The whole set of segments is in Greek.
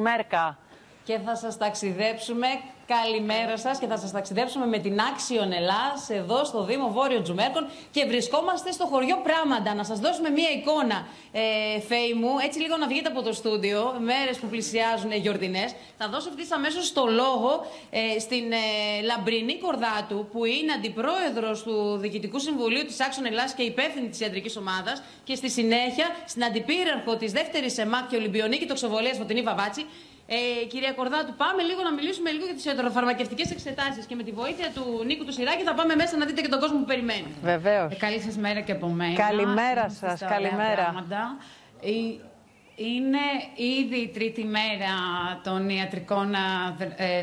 Μέρκα. Και θα σας ταξιδέψουμε, καλημέρα σας, και θα σας ταξιδέψουμε με την Άξιον Ελλάς εδώ στο Δήμο Βόρειο Τζουμέρκων και βρισκόμαστε στο χωριό Πράմանτα. Να σας δώσουμε μία εικόνα, Φέη μου, έτσι λίγο να βγείτε από το στούντιο, μέρες που πλησιάζουν γιορτινές. Θα δώσω ευθύς αμέσως το λόγο στην Λαμπρινή Κορδάτου, που είναι αντιπρόεδρος του Διοικητικού Συμβουλίου της Άξιον Ελλάς και υπεύθυνη της ιατρικής ομάδας, και στη συνέχεια στην αντιπύραρχο της δεύτερης ΕΜΑΚ και Ολυμπιονίκη Τοξοβολίας Φωτεινή Βαβάτση. Κυρία Κορδάτου, πάμε λίγο να μιλήσουμε λίγο για τις ιατροφαρμακευτικές εξετάσεις και με τη βοήθεια του Νίκου του Σιράκη θα πάμε μέσα να δείτε και τον κόσμο που περιμένει. Βεβαίως. Καλή σας μέρα και από μένα. Καλημέρα σας, καλημέρα. Είναι ήδη η τρίτη μέρα των ιατρικών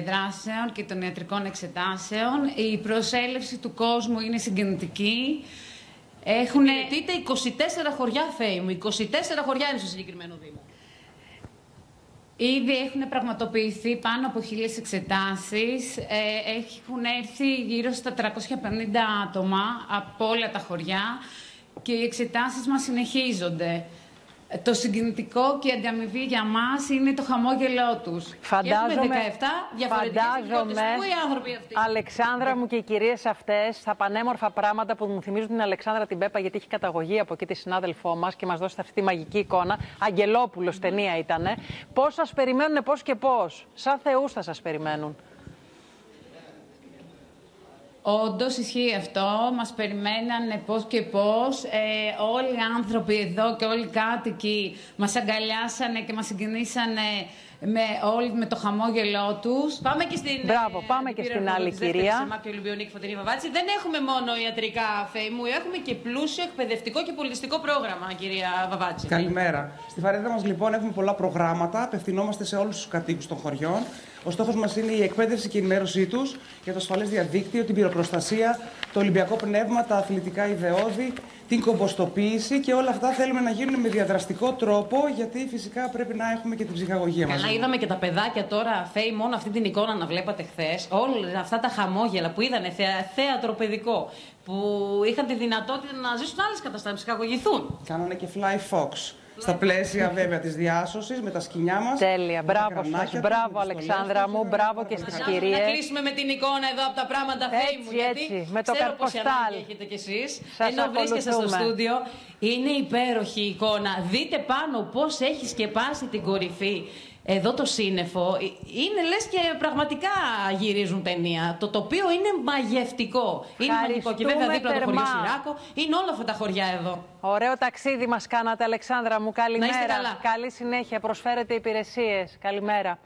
δράσεων και των ιατρικών εξετάσεων. Η προσέλευση του κόσμου είναι συγκινητική. Υπηρετείτε 24 χωριά, Φέη μου. 24 χωριά είναι στο συγκεκριμένο Δήμο. Ήδη έχουν πραγματοποιηθεί πάνω από 1.000 εξετάσεις. Έχουν έρθει γύρω στα 350 άτομα από όλα τα χωριά και οι εξετάσεις μας συνεχίζονται. Το συγκινητικό και η ανταμοιβή για μας είναι το χαμόγελό τους. Φαντάζομαι, έχουμε 17 διαφορετικές ιδιότητες. Πού οι άνθρωποι αυτοί? Αλεξάνδρα μου, και οι κυρίες αυτές, τα πανέμορφα πράγματα που μου θυμίζουν την Αλεξάνδρα την Πέπα, γιατί έχει καταγωγή από εκεί τη συνάδελφό μας και μας δώσει αυτή τη μαγική εικόνα. Αγγελόπουλος ταινία ήτανε. Πώς σας περιμένουν, πώς και πώς. Σαν θεούς θα σας περιμένουν. Όντως ισχύει αυτό, μας περιμένανε πώς και πώς. Όλοι οι άνθρωποι εδώ και όλοι οι κάτοικοι μας αγκαλιάσανε και μας συγκινήσανε με το χαμόγελό τους. Πάμε και στην, πάμε και στην άλλη κυρία. ΕΜΑΚ και Ολυμπιονίκη Φωτεινή Βαβάτση. Δεν έχουμε μόνο ιατρικά, Φέη μου, έχουμε και πλούσιο εκπαιδευτικό και πολιτιστικό πρόγραμμα, κυρία Βαβάτση. Καλημέρα. Στη φαρέτρα μας λοιπόν έχουμε πολλά προγράμματα, απευθυνόμαστε σε όλους τους κατοίκους των χωριών. Ο στόχος μας είναι η εκπαίδευση και η ενημέρωσή τους για το ασφαλές διαδίκτυο, την πυροπροστασία, το ολυμπιακό πνεύμα, τα αθλητικά ιδεώδη, την κομποστοποίηση, και όλα αυτά θέλουμε να γίνουν με διαδραστικό τρόπο, γιατί φυσικά πρέπει να έχουμε και την ψυχαγωγία μας. Καλά, είδαμε και τα παιδάκια τώρα, Φέη, μόνο αυτή την εικόνα να βλέπατε χθες. Όλα αυτά τα χαμόγελα που είδανε, θέατρο παιδικό, που είχαν τη δυνατότητα να ζήσουν άλλες καταστάσεις, να ψυχαγωγηθούν. Κάνανε και fly fox. Στα πλαίσια βέβαια της διάσωσης, με τα σκοινιά μας. Τέλεια. Μπράβο σας. Μπράβο, Αλεξάνδρα μου. Μπράβο και στις κυρίες. Να κλείσουμε με την εικόνα εδώ από τα πράγματα, Φέη μου. Έτσι, με το καρποστάλ. Έχετε κι εσείς. Σας ενώ βρίσκεστε στο ακολουθούμε. στούντιο. Είναι υπέροχη η εικόνα. Δείτε πάνω πώς έχει σκεπάσει την κορυφή. Εδώ το σύννεφο είναι λες και πραγματικά γυρίζουν ταινία. Το τοπίο είναι μαγευτικό. Είναι μαγικό. Και βέβαια δίπλα το χωριό Σιράκο. Είναι όλα αυτά τα χωριά εδώ. Ωραίο ταξίδι μας κάνατε, Αλεξάνδρα μου. Καλημέρα. Να είστε καλά. Καλή συνέχεια. Προσφέρετε υπηρεσίες. Καλημέρα.